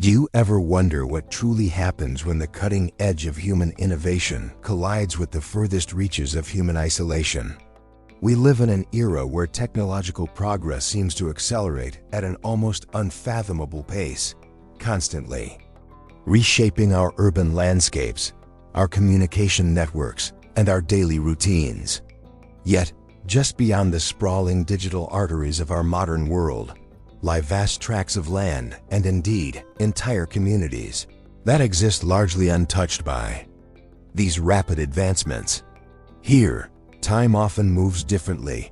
Do you ever wonder what truly happens when the cutting edge of human innovation collides with the furthest reaches of human isolation? We live in an era where technological progress seems to accelerate at an almost unfathomable pace, constantly, reshaping our urban landscapes, our communication networks, and our daily routines. Yet, just beyond the sprawling digital arteries of our modern world, lie vast tracts of land and indeed entire communities that exist largely untouched by these rapid advancements. Here, time often moves differently,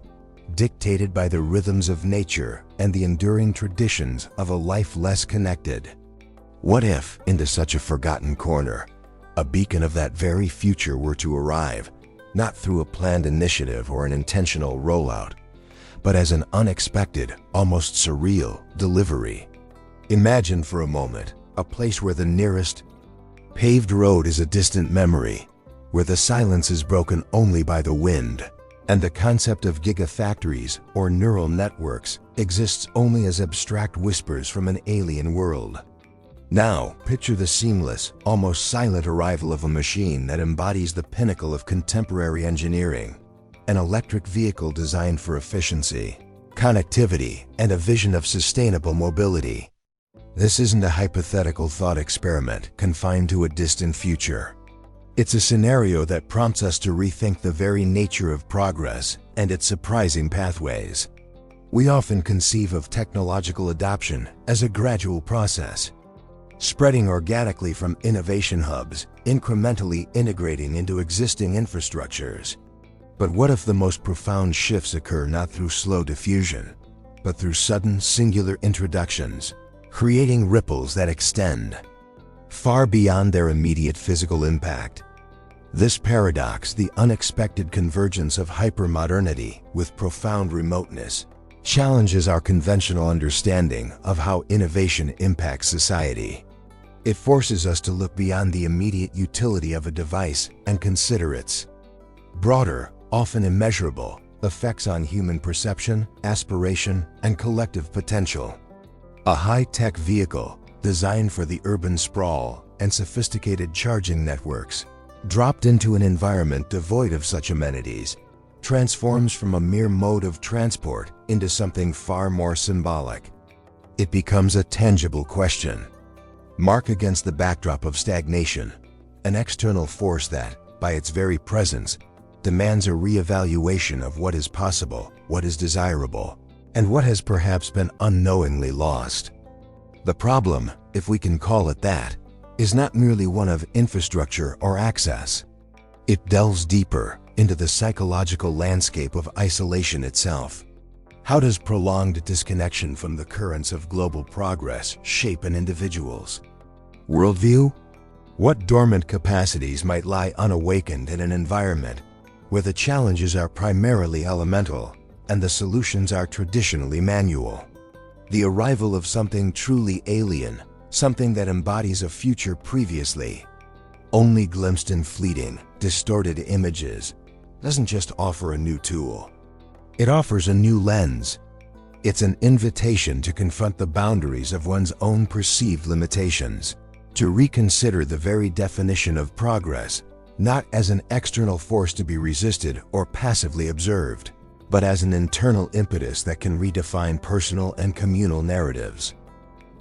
dictated by the rhythms of nature and the enduring traditions of a life less connected. What if, into such a forgotten corner, a beacon of that very future were to arrive, not through a planned initiative or an intentional rollout, but as an unexpected, almost surreal delivery? Imagine for a moment a place where the nearest paved road is a distant memory, where the silence is broken only by the wind, and the concept of gigafactories or neural networks exists only as abstract whispers from an alien world. Now, picture the seamless, almost silent arrival of a machine that embodies the pinnacle of contemporary engineering. An electric vehicle designed for efficiency, connectivity, and a vision of sustainable mobility. This isn't a hypothetical thought experiment confined to a distant future. It's a scenario that prompts us to rethink the very nature of progress and its surprising pathways. We often conceive of technological adoption as a gradual process, spreading organically from innovation hubs, incrementally integrating into existing infrastructures. But what if the most profound shifts occur not through slow diffusion, but through sudden, singular introductions, creating ripples that extend far beyond their immediate physical impact? This paradox, the unexpected convergence of hypermodernity with profound remoteness, challenges our conventional understanding of how innovation impacts society. It forces us to look beyond the immediate utility of a device and consider its broader, often immeasurable, effects on human perception, aspiration, and collective potential. A high-tech vehicle, designed for the urban sprawl and sophisticated charging networks, dropped into an environment devoid of such amenities, transforms from a mere mode of transport into something far more symbolic. It becomes a tangible question, marked against the backdrop of stagnation, an external force that, by its very presence, demands a re-evaluation of what is possible, what is desirable, and what has perhaps been unknowingly lost. The problem, if we can call it that, is not merely one of infrastructure or access. It delves deeper into the psychological landscape of isolation itself. How does prolonged disconnection from the currents of global progress shape an individual's worldview? What dormant capacities might lie unawakened in an environment where the challenges are primarily elemental and the solutions are traditionally manual? The arrival of something truly alien, something that embodies a future previously only glimpsed in fleeting, distorted images, doesn't just offer a new tool. It offers a new lens. It's an invitation to confront the boundaries of one's own perceived limitations, to reconsider the very definition of progress, not as an external force to be resisted or passively observed, but as an internal impetus that can redefine personal and communal narratives.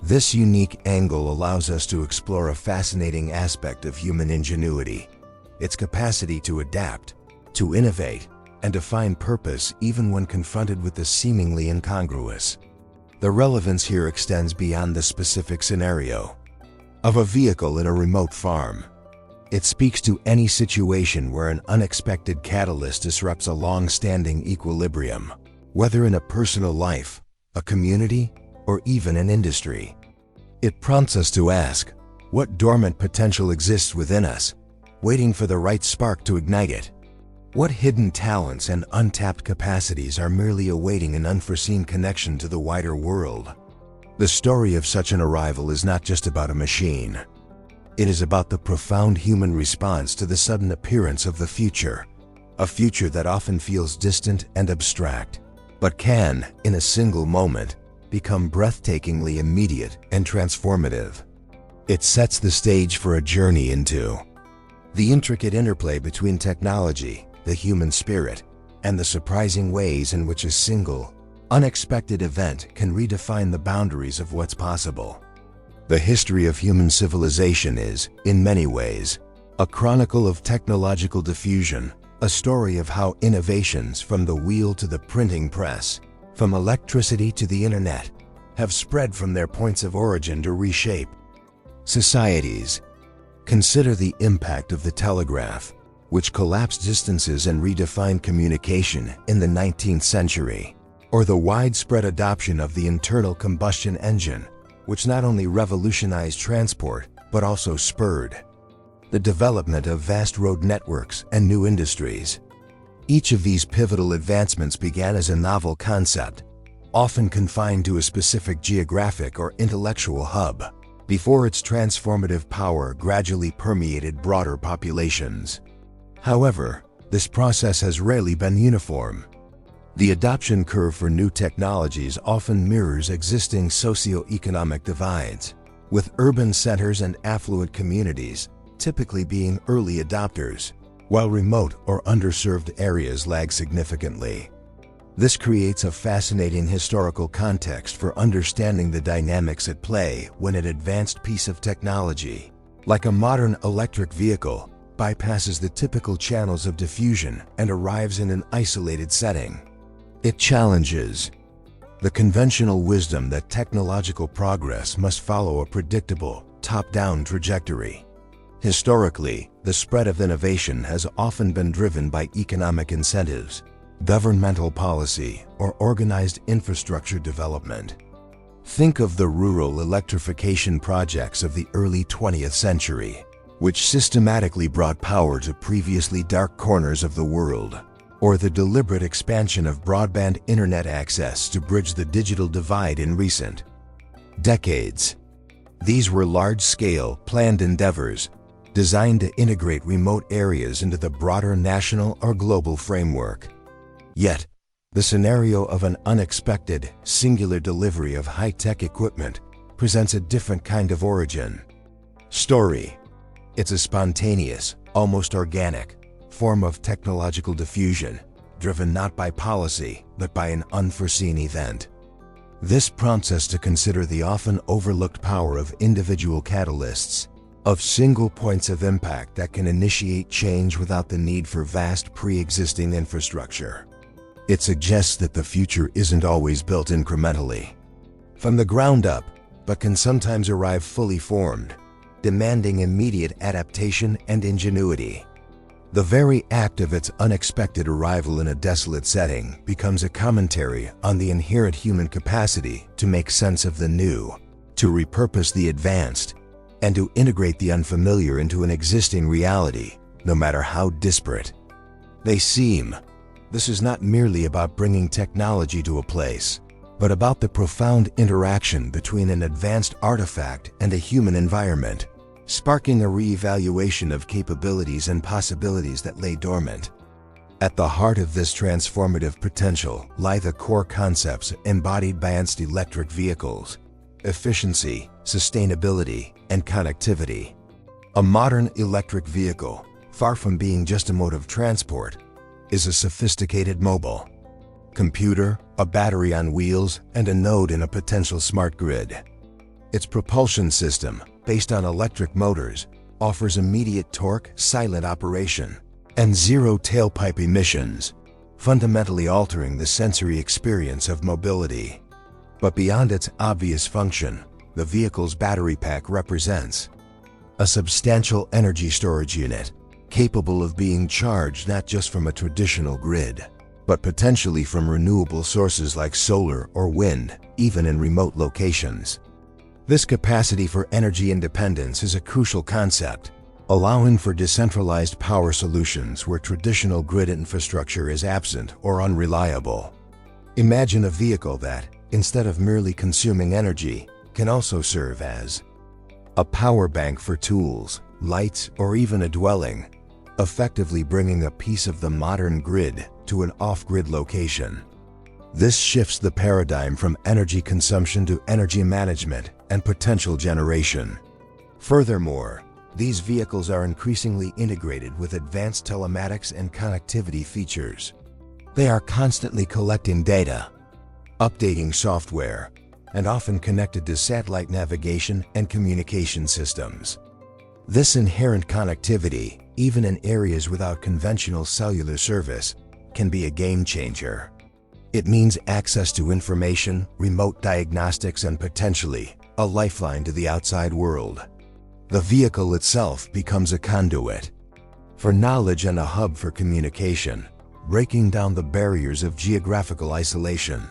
This unique angle allows us to explore a fascinating aspect of human ingenuity, its capacity to adapt, to innovate, and to find purpose even when confronted with the seemingly incongruous. The relevance here extends beyond the specific scenario of a vehicle in a remote farm. It speaks to any situation where an unexpected catalyst disrupts a long-standing equilibrium, whether in a personal life, a community, or even an industry. It prompts us to ask, what dormant potential exists within us, waiting for the right spark to ignite it? What hidden talents and untapped capacities are merely awaiting an unforeseen connection to the wider world? The story of such an arrival is not just about a machine. It is about the profound human response to the sudden appearance of the future, a future that often feels distant and abstract, but can, in a single moment, become breathtakingly immediate and transformative. It sets the stage for a journey into the intricate interplay between technology, the human spirit, and the surprising ways in which a single, unexpected event can redefine the boundaries of what's possible. The history of human civilization is, in many ways, a chronicle of technological diffusion, a story of how innovations from the wheel to the printing press, from electricity to the internet, have spread from their points of origin to reshape societies. Consider the impact of the telegraph, which collapsed distances and redefined communication in the 19th century, or the widespread adoption of the internal combustion engine, which not only revolutionized transport, but also spurred the development of vast road networks and new industries. Each of these pivotal advancements began as a novel concept, often confined to a specific geographic or intellectual hub, before its transformative power gradually permeated broader populations. However, this process has rarely been uniform. The adoption curve for new technologies often mirrors existing socio-economic divides, with urban centers and affluent communities typically being early adopters, while remote or underserved areas lag significantly. This creates a fascinating historical context for understanding the dynamics at play when an advanced piece of technology, like a modern electric vehicle, bypasses the typical channels of diffusion and arrives in an isolated setting. It challenges the conventional wisdom that technological progress must follow a predictable, top-down trajectory. Historically, the spread of innovation has often been driven by economic incentives, governmental policy, or organized infrastructure development. Think of the rural electrification projects of the early 20th century, which systematically brought power to previously dark corners of the world, or the deliberate expansion of broadband internet access to bridge the digital divide in recent decades. These were large-scale, planned endeavors designed to integrate remote areas into the broader national or global framework. Yet, the scenario of an unexpected, singular delivery of high-tech equipment presents a different kind of origin story. It's a spontaneous, almost organic, form of technological diffusion, driven not by policy, but by an unforeseen event. This prompts us to consider the often overlooked power of individual catalysts, of single points of impact that can initiate change without the need for vast pre-existing infrastructure. It suggests that the future isn't always built incrementally, from the ground up, but can sometimes arrive fully formed, demanding immediate adaptation and ingenuity. The very act of its unexpected arrival in a desolate setting becomes a commentary on the inherent human capacity to make sense of the new, to repurpose the advanced, and to integrate the unfamiliar into an existing reality, no matter how disparate they seem. This is not merely about bringing technology to a place, but about the profound interaction between an advanced artifact and a human environment, sparking a re-evaluation of capabilities and possibilities that lay dormant. At the heart of this transformative potential lie the core concepts embodied by advanced electric vehicles: efficiency, sustainability, and connectivity. A modern electric vehicle, far from being just a mode of transport, is a sophisticated mobile computer, a battery on wheels, and a node in a potential smart grid. Its propulsion system, based on electric motors, offers immediate torque, silent operation, and zero tailpipe emissions, fundamentally altering the sensory experience of mobility. But beyond its obvious function, the vehicle's battery pack represents a substantial energy storage unit, capable of being charged not just from a traditional grid, but potentially from renewable sources like solar or wind, even in remote locations. This capacity for energy independence is a crucial concept, allowing for decentralized power solutions where traditional grid infrastructure is absent or unreliable. Imagine a vehicle that, instead of merely consuming energy, can also serve as a power bank for tools, lights, or even a dwelling, effectively bringing a piece of the modern grid to an off-grid location. This shifts the paradigm from energy consumption to energy management and potential generation. Furthermore, these vehicles are increasingly integrated with advanced telematics and connectivity features. They are constantly collecting data, updating software, and often connected to satellite navigation and communication systems. This inherent connectivity, even in areas without conventional cellular service, can be a game changer. It means access to information, remote diagnostics, and potentially a lifeline to the outside world. The vehicle itself becomes a conduit for knowledge and a hub for communication, breaking down the barriers of geographical isolation.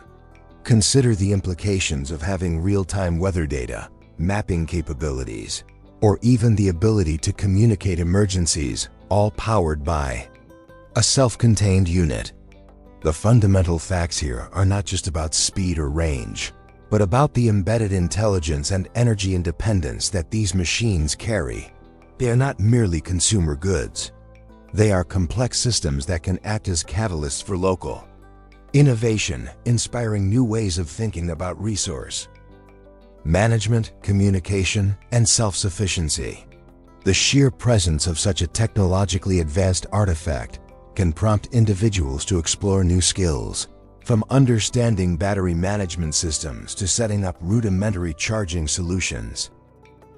Consider the implications of having real-time weather data, mapping capabilities, or even the ability to communicate emergencies, all powered by a self-contained unit. The fundamental facts here are not just about speed or range, but about the embedded intelligence and energy independence that these machines carry. They are not merely consumer goods. They are complex systems that can act as catalysts for local innovation, inspiring new ways of thinking about resource management, communication, and self-sufficiency. The sheer presence of such a technologically advanced artifact can prompt individuals to explore new skills, from understanding battery management systems to setting up rudimentary charging solutions,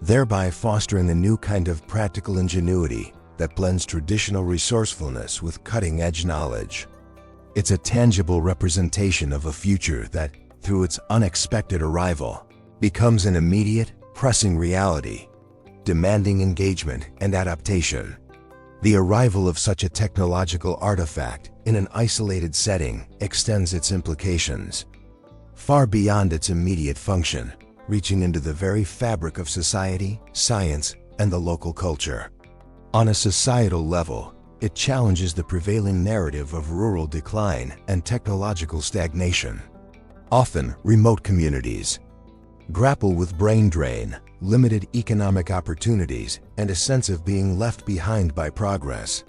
thereby fostering a new kind of practical ingenuity that blends traditional resourcefulness with cutting-edge knowledge. It's a tangible representation of a future that, through its unexpected arrival, becomes an immediate, pressing reality, demanding engagement and adaptation. The arrival of such a technological artifact in an isolated setting extends its implications far beyond its immediate function, reaching into the very fabric of society, science, and the local culture. On a societal level, it challenges the prevailing narrative of rural decline and technological stagnation. Often, remote communities grapple with brain drain, limited economic opportunities, and a sense of being left behind by progress.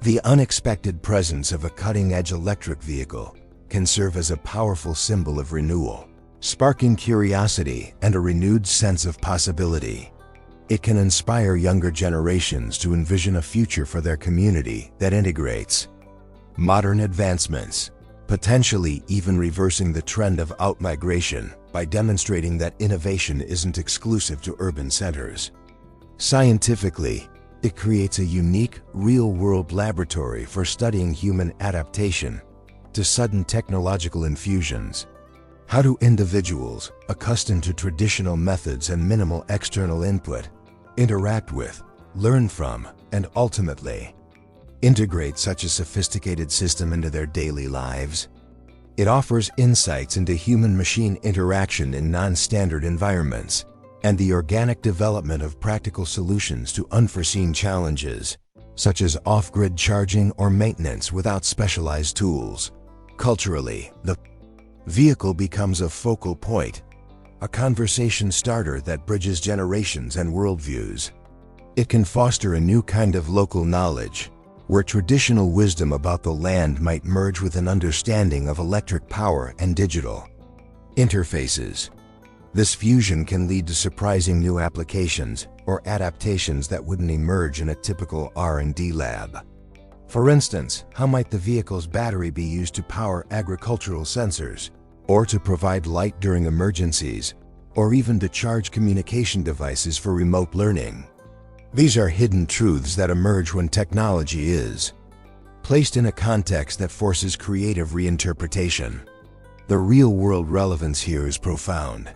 The unexpected presence of a cutting-edge electric vehicle can serve as a powerful symbol of renewal, sparking curiosity and a renewed sense of possibility. It can inspire younger generations to envision a future for their community that integrates modern advancements, potentially even reversing the trend of outmigration by demonstrating that innovation isn't exclusive to urban centers. Scientifically, it creates a unique, real-world laboratory for studying human adaptation to sudden technological infusions. How do individuals, accustomed to traditional methods and minimal external input, interact with, learn from, and ultimately integrate such a sophisticated system into their daily lives? It offers insights into human-machine interaction in non-standard environments and the organic development of practical solutions to unforeseen challenges, such as off-grid charging or maintenance without specialized tools. Culturally, the vehicle becomes a focal point, a conversation starter that bridges generations and worldviews. It can foster a new kind of local knowledge, where traditional wisdom about the land might merge with an understanding of electric power and digital interfaces. This fusion can lead to surprising new applications or adaptations that wouldn't emerge in a typical R&D lab. For instance, how might the vehicle's battery be used to power agricultural sensors, or to provide light during emergencies, or even to charge communication devices for remote learning? These are hidden truths that emerge when technology is placed in a context that forces creative reinterpretation. The real-world relevance here is profound.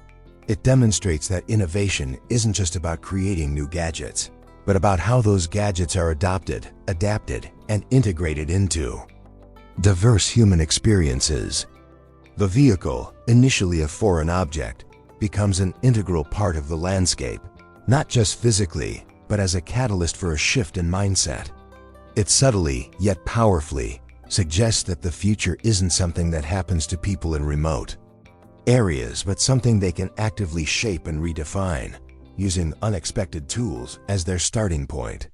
It demonstrates that innovation isn't just about creating new gadgets, but about how those gadgets are adopted, adapted, and integrated into diverse human experiences. The vehicle, initially a foreign object, becomes an integral part of the landscape, not just physically, but as a catalyst for a shift in mindset. It subtly, yet powerfully, suggests that the future isn't something that happens to people in remote areas, but something they can actively shape and redefine, using unexpected tools as their starting point.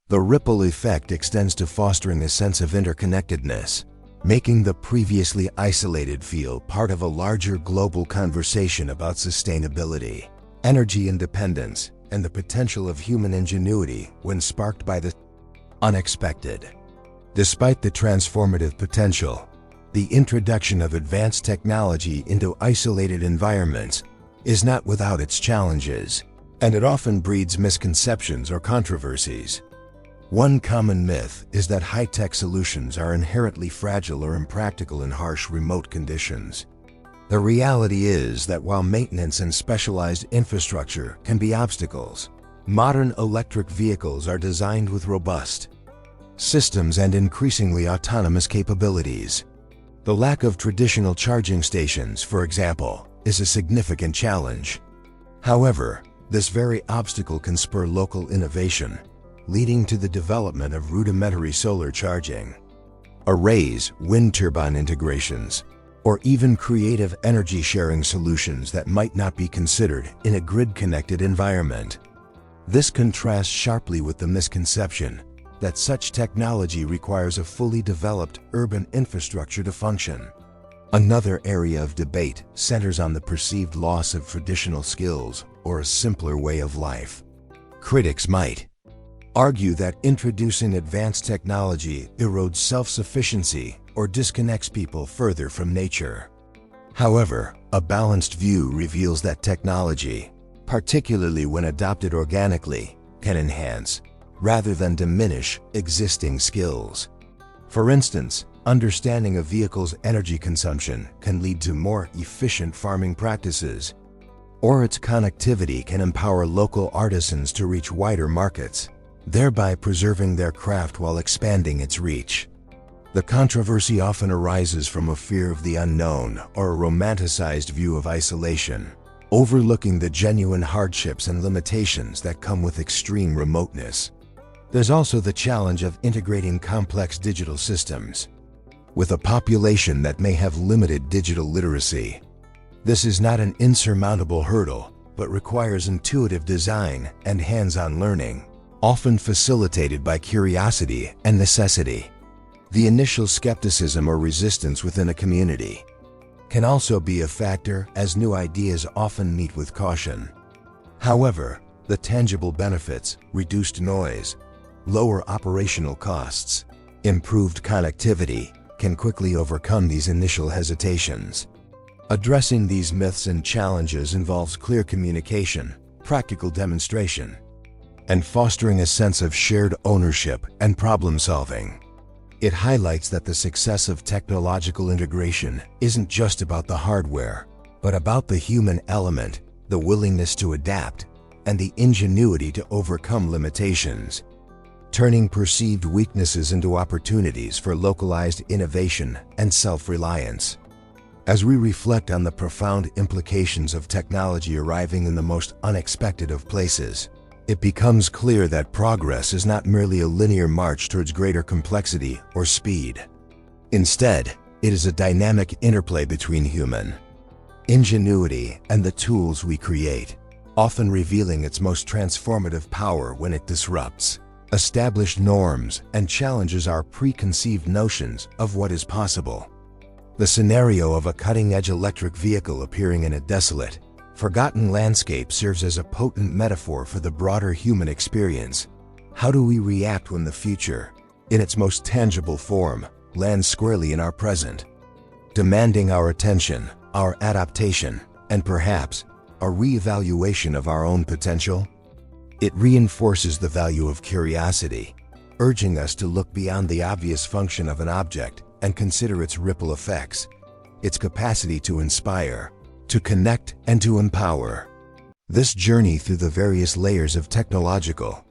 The ripple effect extends to fostering a sense of interconnectedness, making the previously isolated feel part of a larger global conversation about sustainability, energy independence, and the potential of human ingenuity when sparked by the unexpected. Despite the transformative potential, the introduction of advanced technology into isolated environments is not without its challenges, and it often breeds misconceptions or controversies. One common myth is that high-tech solutions are inherently fragile or impractical in harsh remote conditions. The reality is that while maintenance and specialized infrastructure can be obstacles, modern electric vehicles are designed with robust systems and increasingly autonomous capabilities. The lack of traditional charging stations, for example, is a significant challenge. However, this very obstacle can spur local innovation, leading to the development of rudimentary solar charging, arrays, wind turbine integrations, or even creative energy-sharing solutions that might not be considered in a grid-connected environment. This contrasts sharply with the misconception that such technology requires a fully developed urban infrastructure to function. Another area of debate centers on the perceived loss of traditional skills or a simpler way of life. Critics might argue that introducing advanced technology erodes self-sufficiency or disconnects people further from nature. However, a balanced view reveals that technology, particularly when adopted organically, can enhance, rather than diminish, existing skills. For instance, understanding a vehicle's energy consumption can lead to more efficient farming practices, or its connectivity can empower local artisans to reach wider markets, thereby preserving their craft while expanding its reach. The controversy often arises from a fear of the unknown or a romanticized view of isolation, overlooking the genuine hardships and limitations that come with extreme remoteness. There's also the challenge of integrating complex digital systems. With a population that may have limited digital literacy, this is not an insurmountable hurdle, but requires intuitive design and hands-on learning, often facilitated by curiosity and necessity. The initial skepticism or resistance within a community can also be a factor, as new ideas often meet with caution. However, the tangible benefits, reduced noise, lower operational costs, improved connectivity, can quickly overcome these initial hesitations. Addressing these myths and challenges involves clear communication, practical demonstration, and fostering a sense of shared ownership and problem-solving. It highlights that the success of technological integration isn't just about the hardware, but about the human element, the willingness to adapt, and the ingenuity to overcome limitations, turning perceived weaknesses into opportunities for localized innovation and self-reliance. As we reflect on the profound implications of technology arriving in the most unexpected of places, it becomes clear that progress is not merely a linear march towards greater complexity or speed. Instead, it is a dynamic interplay between human ingenuity and the tools we create, often revealing its most transformative power when it disrupts established norms and challenges our preconceived notions of what is possible. The scenario of a cutting-edge electric vehicle appearing in a desolate, forgotten landscape serves as a potent metaphor for the broader human experience. How do we react when the future, in its most tangible form, lands squarely in our present, demanding our attention, our adaptation, and perhaps a re-evaluation of our own potential? It reinforces the value of curiosity, urging us to look beyond the obvious function of an object and consider its ripple effects, its capacity to inspire, to connect, and to empower. This journey through the various layers of technological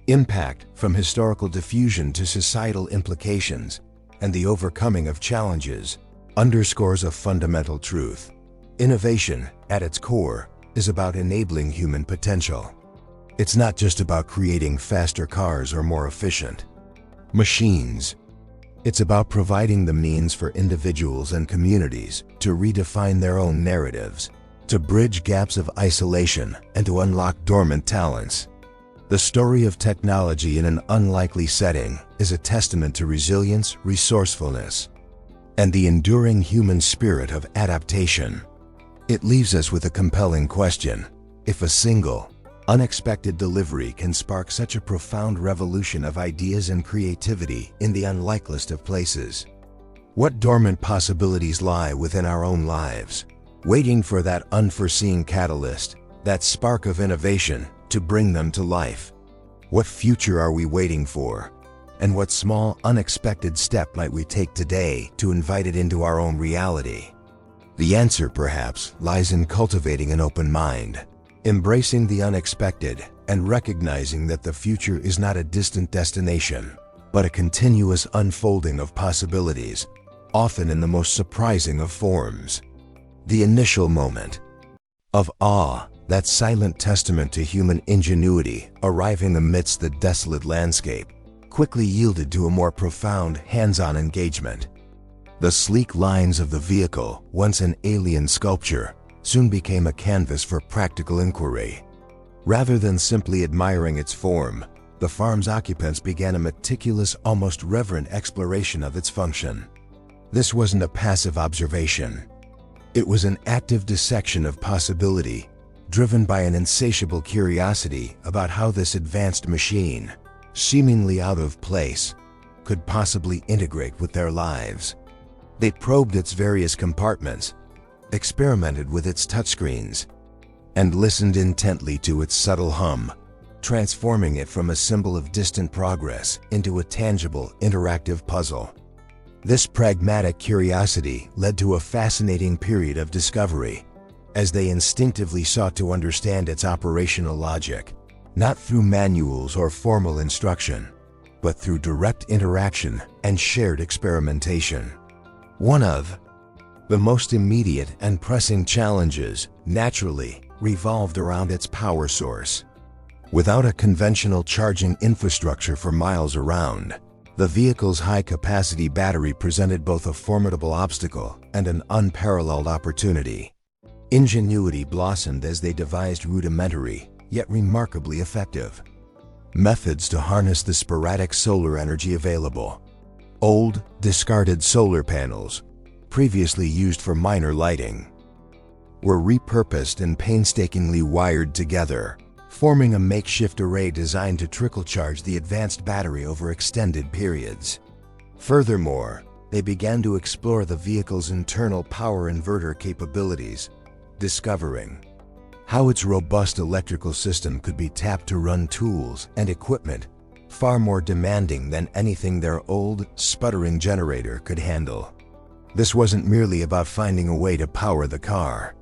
impact, from historical diffusion to societal implications and the overcoming of challenges, underscores a fundamental truth. Innovation, at its core, is about enabling human potential. It's not just about creating faster cars or more efficient machines. It's about providing the means for individuals and communities to redefine their own narratives, to bridge gaps of isolation, and to unlock dormant talents. The story of technology in an unlikely setting is a testament to resilience, resourcefulness, and the enduring human spirit of adaptation. It leaves us with a compelling question: if a single, Unexpected delivery can spark such a profound revolution of ideas and creativity in the unlikeliest of places. What dormant possibilities lie within our own lives, waiting for that unforeseen catalyst, that spark of innovation, to bring them to life? What future are we waiting for? And what small, unexpected step might we take today to invite it into our own reality? The answer, perhaps, lies in cultivating an open mind, embracing the unexpected, and recognizing that the future is not a distant destination, but a continuous unfolding of possibilities, often in the most surprising of forms. The initial moment of awe, that silent testament to human ingenuity arriving amidst the desolate landscape, quickly yielded to a more profound, hands-on engagement. The sleek lines of the vehicle, once an alien sculpture, soon became a canvas for practical inquiry. Rather than simply admiring its form, the farm's occupants began a meticulous, almost reverent exploration of its function. This wasn't a passive observation. It was an active dissection of possibility, driven by an insatiable curiosity about how this advanced machine, seemingly out of place, could possibly integrate with their lives. They probed its various compartments, experimented with its touchscreens, and listened intently to its subtle hum, transforming it from a symbol of distant progress into a tangible, interactive puzzle. This pragmatic curiosity led to a fascinating period of discovery, as they instinctively sought to understand its operational logic, not through manuals or formal instruction, but through direct interaction and shared experimentation. One of the most immediate and pressing challenges, naturally, revolved around its power source. Without a conventional charging infrastructure for miles around, the vehicle's high-capacity battery presented both a formidable obstacle and an unparalleled opportunity. Ingenuity blossomed as they devised rudimentary, yet remarkably effective methods to harness the sporadic solar energy available. Old, discarded solar panels, previously used for minor lighting, were repurposed and painstakingly wired together, forming a makeshift array designed to trickle charge the advanced battery over extended periods. Furthermore, they began to explore the vehicle's internal power inverter capabilities, discovering how its robust electrical system could be tapped to run tools and equipment far more demanding than anything their old, sputtering generator could handle. This wasn't merely about finding a way to power the car.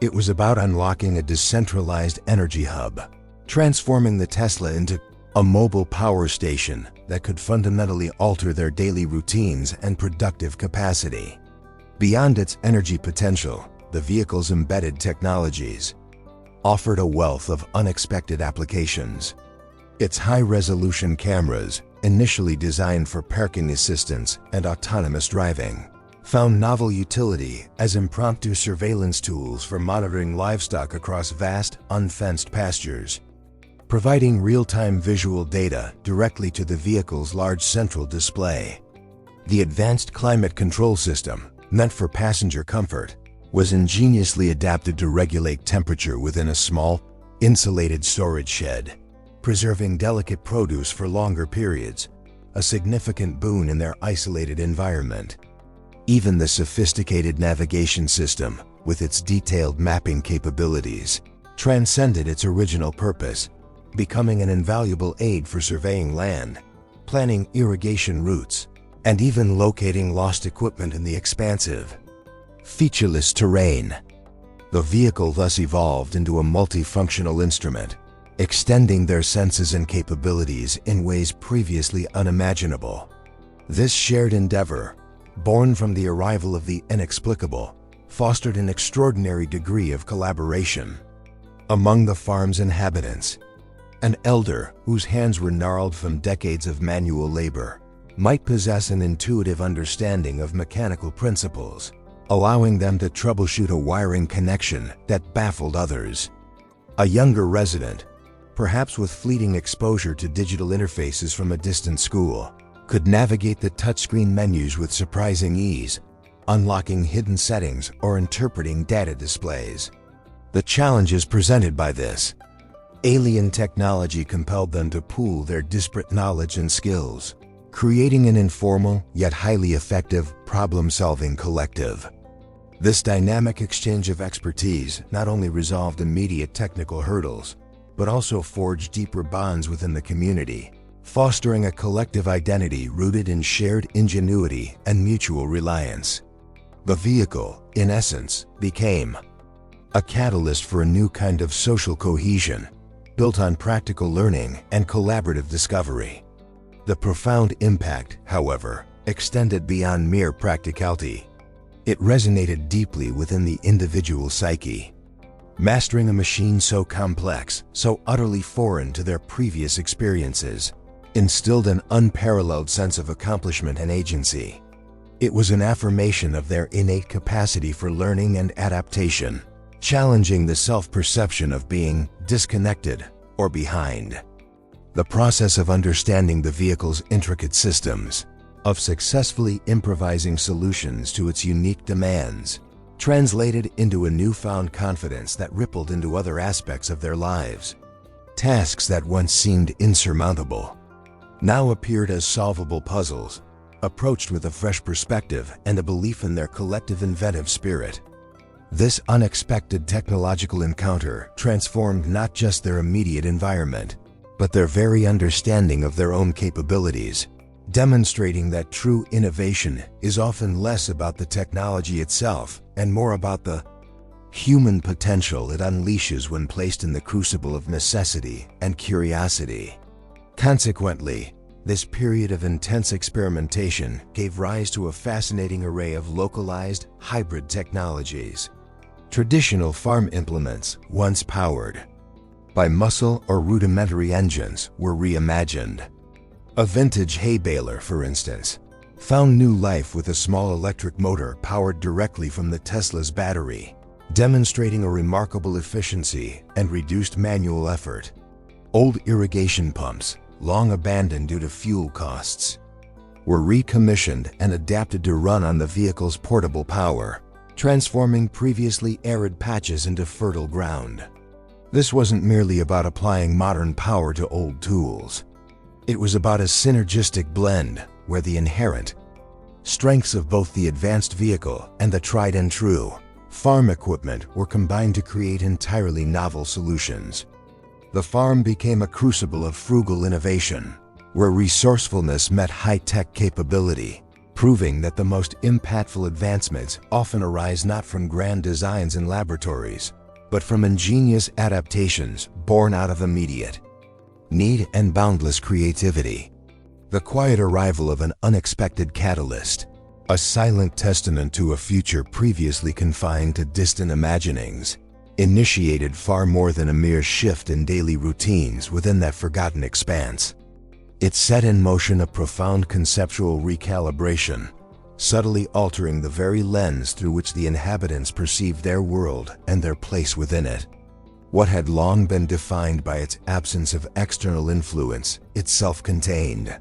It was about unlocking a decentralized energy hub, transforming the Tesla into a mobile power station that could fundamentally alter their daily routines and productive capacity. Beyond its energy potential, the vehicle's embedded technologies offered a wealth of unexpected applications. Its high-resolution cameras, initially designed for parking assistance and autonomous driving, found novel utility as impromptu surveillance tools for monitoring livestock across vast, unfenced pastures, providing real-time visual data directly to the vehicle's large central display. The advanced climate control system, meant for passenger comfort, was ingeniously adapted to regulate temperature within a small, insulated storage shed, preserving delicate produce for longer periods, a significant boon in their isolated environment. Even the sophisticated navigation system, with its detailed mapping capabilities, transcended its original purpose, becoming an invaluable aid for surveying land, planning irrigation routes, and even locating lost equipment in the expansive, featureless terrain. The vehicle thus evolved into a multifunctional instrument, extending their senses and capabilities in ways previously unimaginable. This shared endeavor, born from the arrival of the inexplicable, fostered an extraordinary degree of collaboration among the farm's inhabitants. An elder, whose hands were gnarled from decades of manual labor, might possess an intuitive understanding of mechanical principles, allowing them to troubleshoot a wiring connection that baffled others. A younger resident, perhaps with fleeting exposure to digital interfaces from a distant school, could navigate the touchscreen menus with surprising ease, unlocking hidden settings or interpreting data displays. The challenges presented by this Alien technology compelled them to pool their disparate knowledge and skills, creating an informal yet highly effective problem-solving collective. This dynamic exchange of expertise not only resolved immediate technical hurdles, but also forged deeper bonds within the community, fostering a collective identity rooted in shared ingenuity and mutual reliance. The vehicle, in essence, became a catalyst for a new kind of social cohesion, built on practical learning and collaborative discovery. The profound impact, however, extended beyond mere practicality. It resonated deeply within the individual psyche. Mastering a machine so complex, so utterly foreign to their previous experiences, instilled an unparalleled sense of accomplishment and agency. It was an affirmation of their innate capacity for learning and adaptation, challenging the self-perception of being disconnected or behind. The process of understanding the vehicle's intricate systems, of successfully improvising solutions to its unique demands, translated into a newfound confidence that rippled into other aspects of their lives. Tasks that once seemed insurmountable now appeared as solvable puzzles, approached with a fresh perspective and a belief in their collective inventive spirit. This unexpected technological encounter transformed not just their immediate environment, but their very understanding of their own capabilities, demonstrating that true innovation is often less about the technology itself and more about the human potential it unleashes when placed in the crucible of necessity and curiosity. Consequently, this period of intense experimentation gave rise to a fascinating array of localized, hybrid technologies. Traditional farm implements, once powered by muscle or rudimentary engines, were reimagined. A vintage hay baler, for instance, found new life with a small electric motor powered directly from the Tesla's battery, demonstrating a remarkable efficiency and reduced manual effort. Old irrigation pumps, long abandoned due to fuel costs, were recommissioned and adapted to run on the vehicle's portable power, transforming previously arid patches into fertile ground. This wasn't merely about applying modern power to old tools. It was about a synergistic blend where the inherent strengths of both the advanced vehicle and the tried and true farm equipment were combined to create entirely novel solutions. The farm became a crucible of frugal innovation, where resourcefulness met high-tech capability, proving that the most impactful advancements often arise not from grand designs in laboratories, but from ingenious adaptations born out of immediate need and boundless creativity. The quiet arrival of an unexpected catalyst, a silent testament to a future previously confined to distant imaginings, initiated far more than a mere shift in daily routines within that forgotten expanse. It set in motion a profound conceptual recalibration, subtly altering the very lens through which the inhabitants perceived their world and their place within it. What had long been defined by its absence of external influence, its self-contained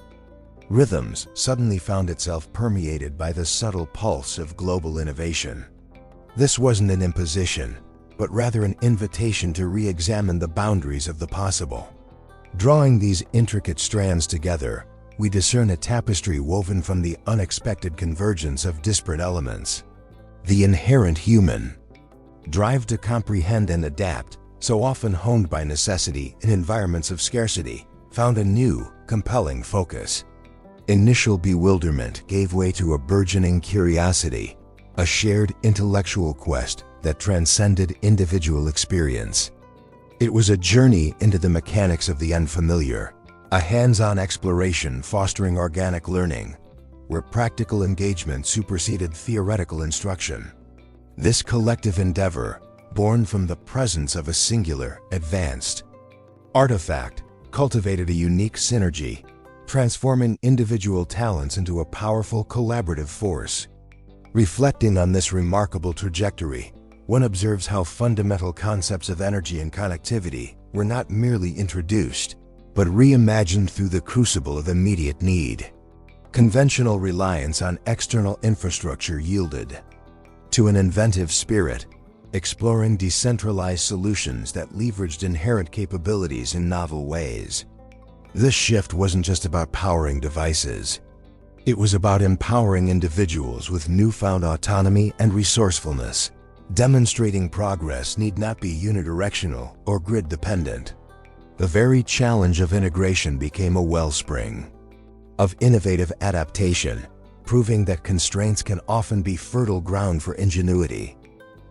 rhythms, suddenly found itself permeated by the subtle pulse of global innovation. This wasn't an imposition, but rather an invitation to re-examine the boundaries of the possible. Drawing these intricate strands together, we discern a tapestry woven from the unexpected convergence of disparate elements. The inherent human drive to comprehend and adapt, so often honed by necessity in environments of scarcity, found a new, compelling focus. Initial bewilderment gave way to a burgeoning curiosity, a shared intellectual quest that transcended individual experience. It was a journey into the mechanics of the unfamiliar, a hands-on exploration fostering organic learning, where practical engagement superseded theoretical instruction. This collective endeavor, born from the presence of a singular, advanced artifact, cultivated a unique synergy, transforming individual talents into a powerful collaborative force. Reflecting on this remarkable trajectory, one observes how fundamental concepts of energy and connectivity were not merely introduced, but reimagined through the crucible of immediate need. Conventional reliance on external infrastructure yielded to an inventive spirit, exploring decentralized solutions that leveraged inherent capabilities in novel ways. This shift wasn't just about powering devices. It was about empowering individuals with newfound autonomy and resourcefulness, demonstrating progress need not be unidirectional or grid-dependent. The very challenge of integration became a wellspring of innovative adaptation, proving that constraints can often be fertile ground for ingenuity.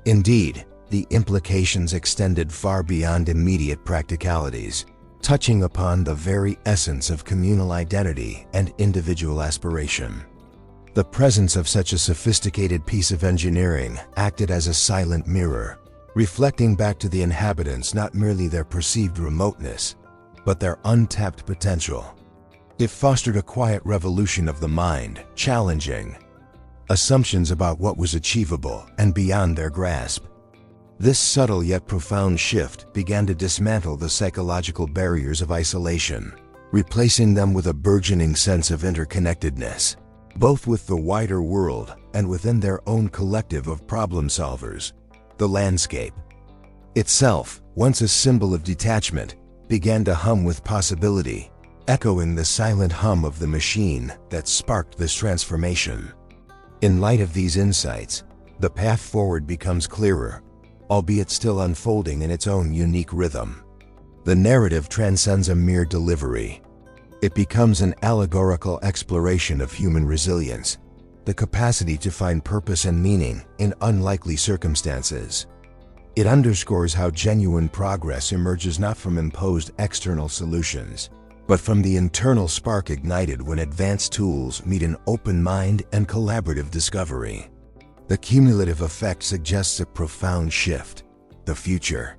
Indeed, the implications extended far beyond immediate practicalities, touching upon the very essence of communal identity and individual aspiration. The presence of such a sophisticated piece of engineering acted as a silent mirror, reflecting back to the inhabitants not merely their perceived remoteness, but their untapped potential. It fostered a quiet revolution of the mind, challenging assumptions about what was achievable and beyond their grasp. This subtle yet profound shift began to dismantle the psychological barriers of isolation, replacing them with a burgeoning sense of interconnectedness, both with the wider world and within their own collective of problem solvers. The landscape itself, once a symbol of detachment, began to hum with possibility, echoing the silent hum of the machine that sparked this transformation. In light of these insights, the path forward becomes clearer, albeit still unfolding in its own unique rhythm. The narrative transcends a mere delivery. It becomes an allegorical exploration of human resilience, the capacity to find purpose and meaning in unlikely circumstances. It underscores how genuine progress emerges not from imposed external solutions, but from the internal spark ignited when advanced tools meet an open mind and collaborative discovery. The cumulative effect suggests a profound shift. The future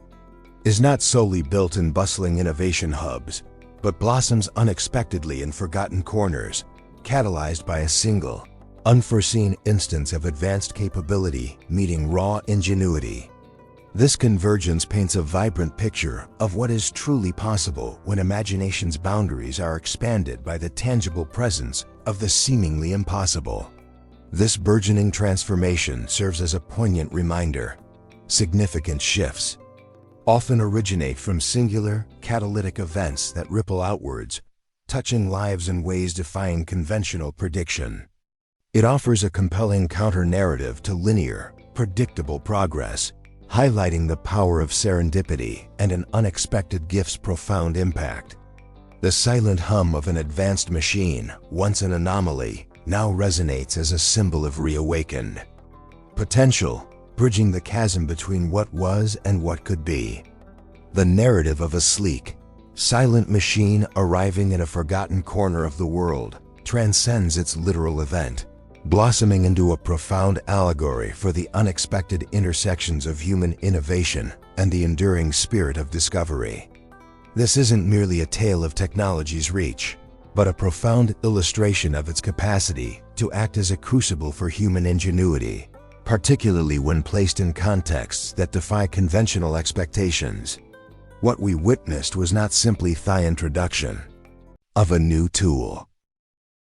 is not solely built in bustling innovation hubs, but blossoms unexpectedly in forgotten corners, catalyzed by a single, unforeseen instance of advanced capability meeting raw ingenuity. This convergence paints a vibrant picture of what is truly possible when imagination's boundaries are expanded by the tangible presence of the seemingly impossible. This burgeoning transformation serves as a poignant reminder. Significant shifts often originate from singular, catalytic events that ripple outwards, touching lives in ways defying conventional prediction. It offers a compelling counter-narrative to linear, predictable progress, highlighting the power of serendipity and an unexpected gift's profound impact. The silent hum of an advanced machine, once an anomaly, now resonates as a symbol of reawakened potential, bridging the chasm between what was and what could be. The narrative of a sleek, silent machine arriving in a forgotten corner of the world transcends its literal event, blossoming into a profound allegory for the unexpected intersections of human innovation and the enduring spirit of discovery. This isn't merely a tale of technology's reach, but a profound illustration of its capacity to act as a crucible for human ingenuity, particularly when placed in contexts that defy conventional expectations. What we witnessed was not simply the introduction of a new tool,